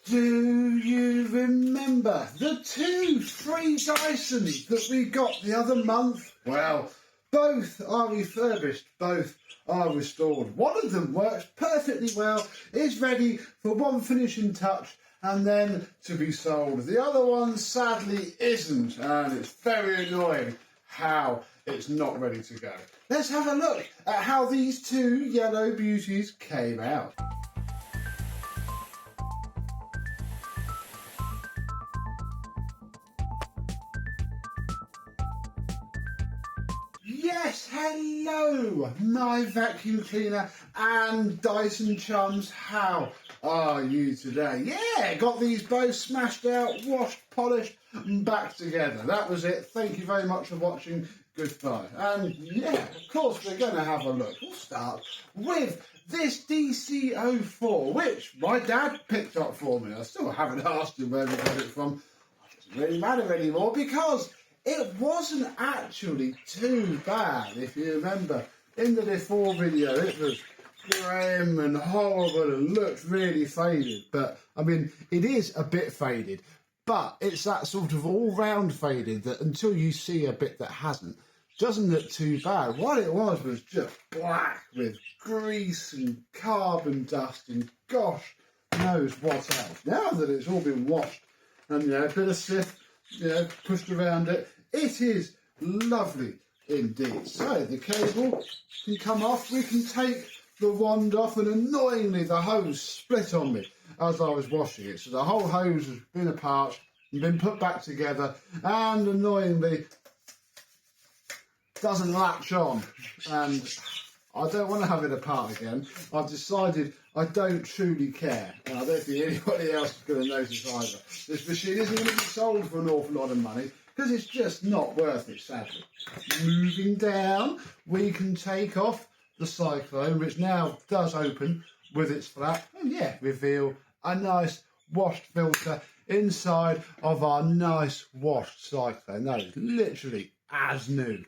Do you remember the 2 free Dysons that we got the other month? Well, both are refurbished, both are restored. One of them works perfectly well, is ready for one finishing touch and then to be sold. The other one sadly isn't, and it's very annoying how it's not ready to go. Let's have a look at how these 2 yellow beauties came out. Yes, hello, my vacuum cleaner and Dyson chums. How are you today? Yeah, got these both smashed out, washed, polished, and back together. That was it. Thank you very much for watching. Goodbye. And yeah, of course, we're going to have a look. We'll start with this DC04, which my dad picked up for me. I still haven't asked him where we got it from. It doesn't really matter anymore because it wasn't actually too bad. If you remember, in the before video, it was grim and horrible and looked really faded. But, I mean, it is a bit faded. But it's that sort of all-round faded that until you see a bit that hasn't, doesn't look too bad. What it was just black with grease and carbon dust and gosh knows what else. Now that it's all been washed and, you know, a bit of sift, you know, pushed around it, it is lovely indeed. So the cable can come off, we can take the wand off, and annoyingly the hose split on me as I was washing it. So the whole hose has been apart and been put back together, and annoyingly doesn't latch on, and I don't want to have it apart again. I've decided I don't truly care, and I don't think anybody else is going to notice either. This machine isn't going to be sold for an awful lot of money because it's just not worth it, sadly. Moving down, we can take off the cyclone, which now does open with its flap, and yeah, reveal a nice washed filter inside of our nice washed cyclone. That is literally as new.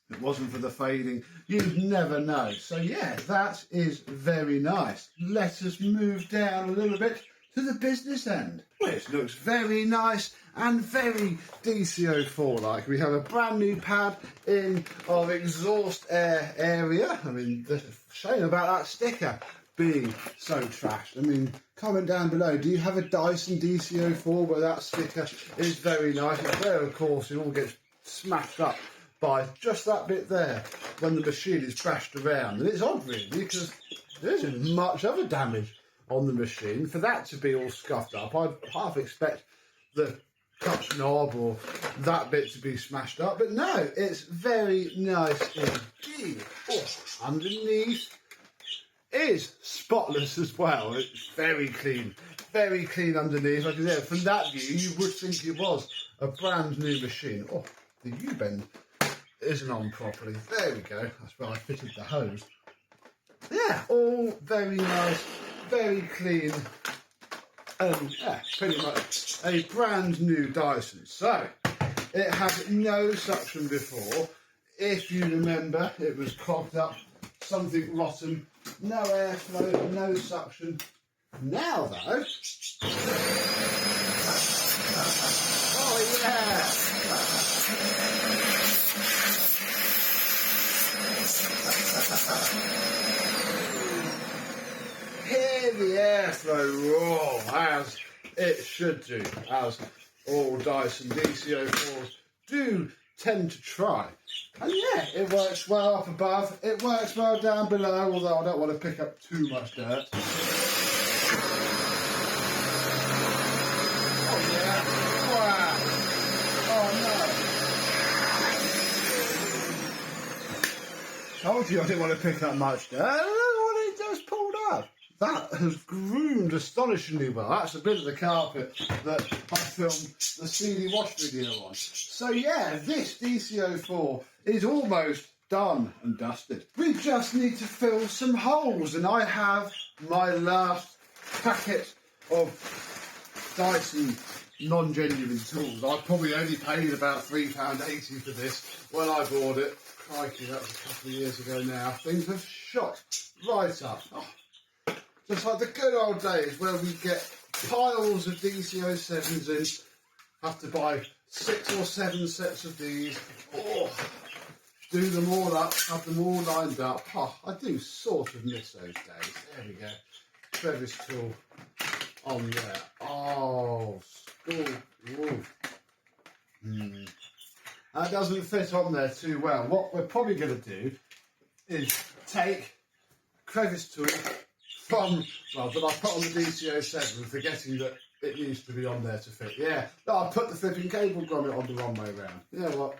If it wasn't for the fading, you'd never know. So yeah, that is very nice. Let us move down a little bit to the business end, which looks very nice and very DC04 like. We have a brand new pad in our exhaust air area. I mean, the shame about that sticker being so trashed. I mean, comment down below, do you have a Dyson DC04 where that sticker is very nice? It's where, of course, it all gets smashed up by just that bit there when the machine is trashed around. And it's odd really because there isn't much other damage on the machine. For that to be all scuffed up, I'd half expect the clutch knob or that bit to be smashed up, but no, it's very nice indeed. Oh, underneath is spotless as well. It's very clean underneath. Like I said, from that view you would think it was a brand new machine. Oh, the U-bend isn't on properly. There we go, that's where I fitted the hose. Yeah, all very nice, very clean, and yeah, pretty much a brand new Dyson. So it had no suction before. If you remember, it was clogged up, something rotten, no airflow, no suction. Now though, oh yeah, hear the airflow roar as it should do, as all Dyson DC04s do tend to try. And yeah, it works well up above, it works well down below, although I don't want to pick up too much dirt. Oh yeah, wow, oh no. Told you I didn't want to pick up much dirt. Look what it just pulled up. That has groomed astonishingly well. That's a bit of the carpet that I filmed the CD wash video on. So yeah, this DC04 is almost done and dusted. We just need to fill some holes, and I have my last packet of Dyson non-genuine tools. I probably only paid about £3.80 for this when I bought it. Crikey, that was a couple of years ago now. Things have shot right up. Oh, just like the good old days where we get piles of DC07s in. Have to buy 6 or 7 sets of these. Oh, do them all up, have them all lined up. Oh, I do sort of miss those days. There we go. Crevice tool on there. Oh, school. That doesn't fit on there too well. What we're probably going to do is take crevice tool from, well, that I put on the DC07, forgetting that it needs to be on there to fit. Yeah, no, I put the flipping cable grommet on the wrong way round. You know what?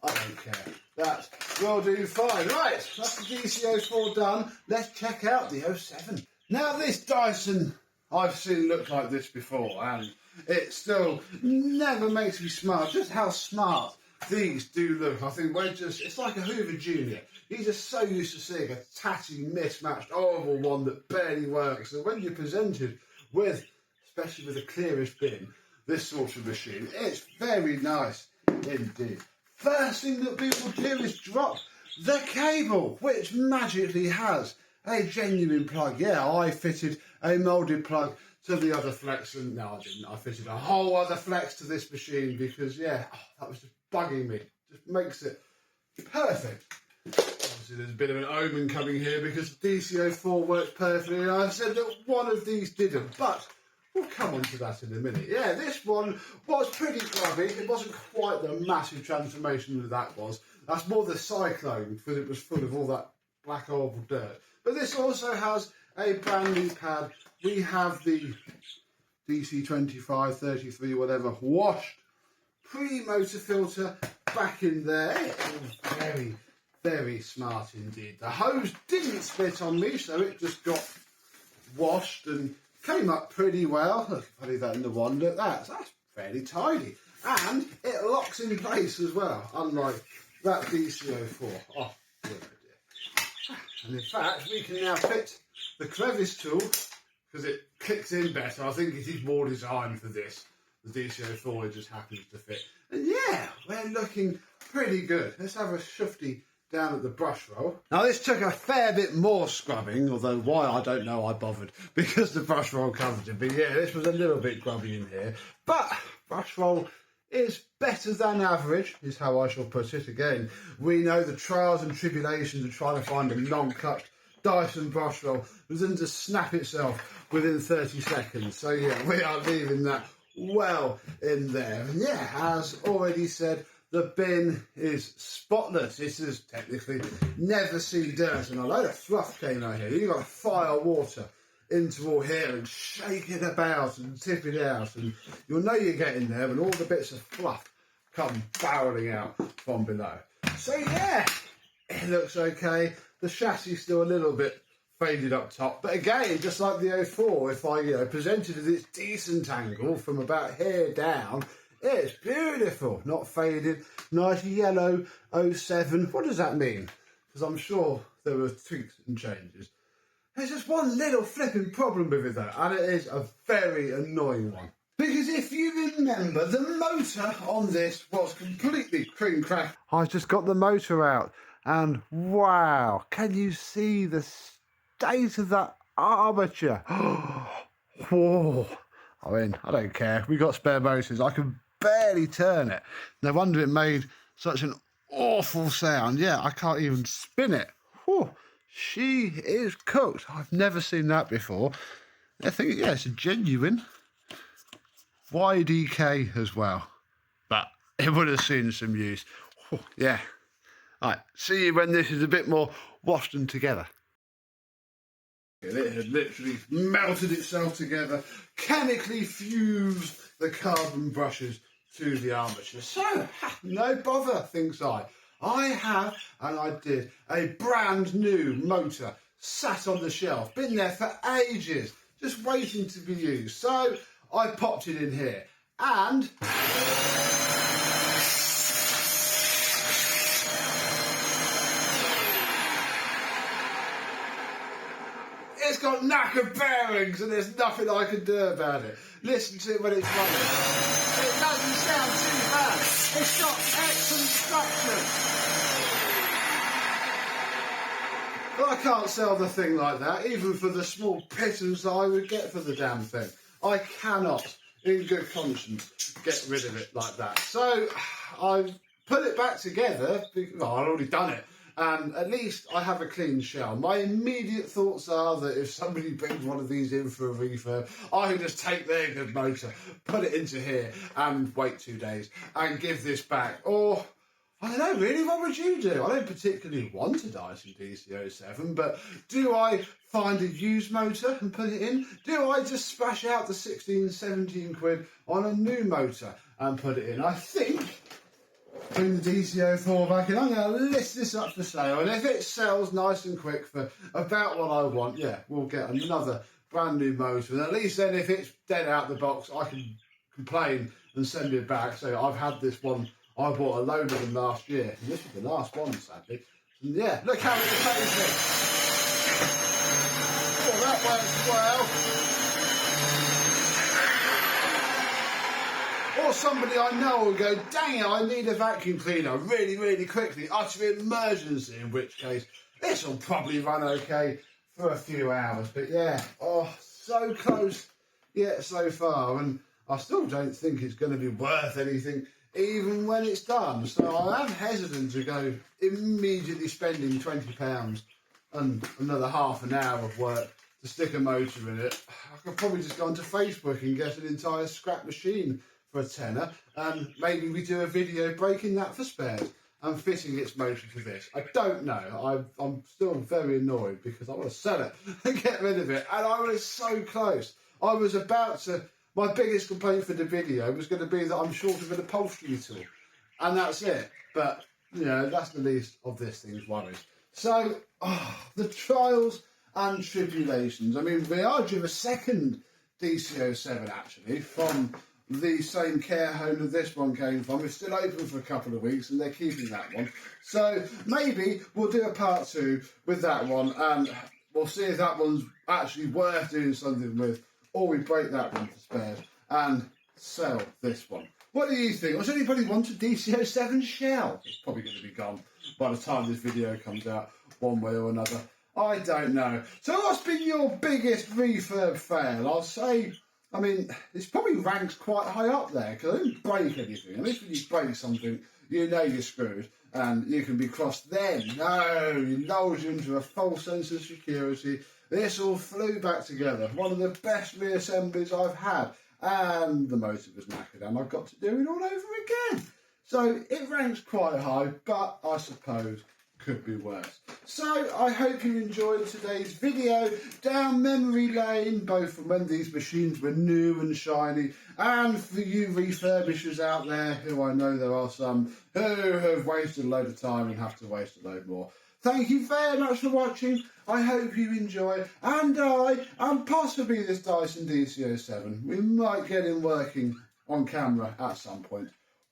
I don't care. That will do fine. Right, that's the DC04 done. Let's check out the 07. Now this Dyson, I've seen look like this before, and it still never makes me smile just how smart these do look. I think it's like a Hoover Junior. You're just so used to seeing a tatty, mismatched, horrible one that barely works. And when you're presented with, especially with a clearish bin, this sort of machine, it's very nice indeed. First thing that we will do is drop the cable, which magically has a genuine plug. Yeah, I fitted a moulded plug to the other flex, and no, I didn't. I fitted a whole other flex to this machine because, yeah, that was just bugging me. Just makes it perfect. Obviously, there's a bit of an omen coming here because DC04 works perfectly, and I said that one of these didn't, but we'll come on to that in a minute. Yeah, this one was pretty grubby. It wasn't quite the massive transformation that was. That's more the Cyclone, because it was full of all that black horrible dirt. But this also has a brand new pad. We have the DC25, 33, whatever, washed pre-motor filter back in there. It's very, very smart indeed. The hose didn't split on me, so it just got washed and came up pretty well. Look, if I leave that in the one, look, that's fairly tidy. And it locks in place as well, unlike that DC04. Oh, dear, dear. And in fact, we can now fit the crevice tool, because it clicks in better. I think it is more designed for this. The DC04 just happens to fit. And yeah, we're looking pretty good. Let's have a shufty down at the brush roll. Now this took a fair bit more scrubbing, although why I don't know, I bothered, because the brush roll covered it. But yeah, this was a little bit grubby in here. But brush roll is better than average, is how I shall put it. Again, we know the trials and tribulations of trying to find a non-clutched Dyson brush roll doesn't just snap itself within 30 seconds. So yeah, we are leaving that well in there. And yeah, as already said, the bin is spotless. This is technically never seen dirt, and a load of fluff came out here. You've got to fire water into all here and shake it about and tip it out, and you'll know you're getting there when all the bits of fluff come barreling out from below. So yeah, it looks okay. The chassis still a little bit faded up top, but again, just like the 04, if I presented at its decent angle from about here down, it's beautiful, not faded, nice yellow 07. What does that mean? Because I'm sure there were tweaks and changes. There's just one little flipping problem with it though, and it is a very annoying one. Because if you remember, the motor on this was completely cream crack. I've just got the motor out, and wow, can you see the state of that armature? Whoa. I mean, I don't care. We got spare motors. I can barely turn it. No wonder it made such an awful sound. Yeah, I can't even spin it. Whew. She is cooked. I've never seen that before. I think, yeah, it's a genuine YDK as well. But it would have seen some use. Whew, yeah. Right, see you when this is a bit more washed and together. It had literally melted itself together, chemically fused the carbon brushes to the armature. So, no bother, thinks I. I have, and I did, a brand new motor sat on the shelf, been there for ages, just waiting to be used. So, I popped it in here, and it's got knackered bearings, and there's nothing I can do about it. Listen to it when it's running. It doesn't sound too bad. It's got excellent structure. But I can't sell the thing like that, even for the small pittance that I would get for the damn thing. I cannot, in good conscience, get rid of it like that. So I've put it back together. Well, I've already done it. And at least I have a clean shell. My immediate thoughts are that if somebody brings one of these in for a refurb, I can just take their good motor, put it into here and wait 2 days and give this back. Or, I don't know, really, what would you do? I don't particularly want a Dyson DC07, but do I find a used motor and put it in? Do I just splash out the 16, 17 quid on a new motor and put it in? I think bring the DC04 back in. I'm going to list this up for sale, and if it sells nice and quick for about what I want, yeah, we'll get another brand new motor. And at least then, if it's dead out the box, I can complain and send it back. So I've had this one. I bought a load of them last year, and this was the last one, sadly. And yeah, look how it behaves it. Oh, that works well. Or somebody I know will go, dang it, I need a vacuum cleaner really, really quickly, utter emergency, in which case this will probably run okay for a few hours. But yeah, oh, so close yet so far, and I still don't think it's going to be worth anything even when it's done. So I am hesitant to go immediately spending £20 and another half an hour of work to stick a motor in it. I could probably just go onto Facebook and get an entire scrap machine for a tenner, and maybe we do a video breaking that for spares and fitting its motor to this. I don't know. I'm still very annoyed because I want to sell it and get rid of it, and I was so close. I was about to. My biggest complaint for the video was going to be that I'm short of an upholstery tool, and that's it. But you know, that's the least of this thing's worries. So the trials and tribulations. I mean, we are due a second DC07 actually from the same care home that this one came from. It's still open for a couple of weeks and they're keeping that one. So maybe we'll do a part 2 with that one, and we'll see if that one's actually worth doing something with, or we break that one for spares and sell this one. What do you think? Does anybody want a DC07 shell? It's probably going to be gone by the time this video comes out, one way or another. I don't know. So what's been your biggest refurb fail? I'll say, I mean, this probably ranks quite high up there because I didn't break anything. At least when you break something, you know you're screwed and you can be crossed then. No, you lulled you into a false sense of security. This all flew back together. One of the best reassemblies I've had. And the motor was knackered and I've got to do it all over again. So it ranks quite high, but I suppose could be worse. So I hope you enjoyed today's video down memory lane, both from when these machines were new and shiny, and for you refurbishers out there, who I know there are some who have wasted a load of time and have to waste a load more. Thank you very much for watching. I hope you enjoy, and possibly this Dyson DC07. We might get him working on camera at some point.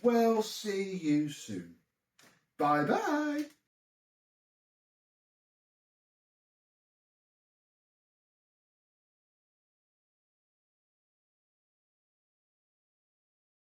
We'll see you soon. Bye bye.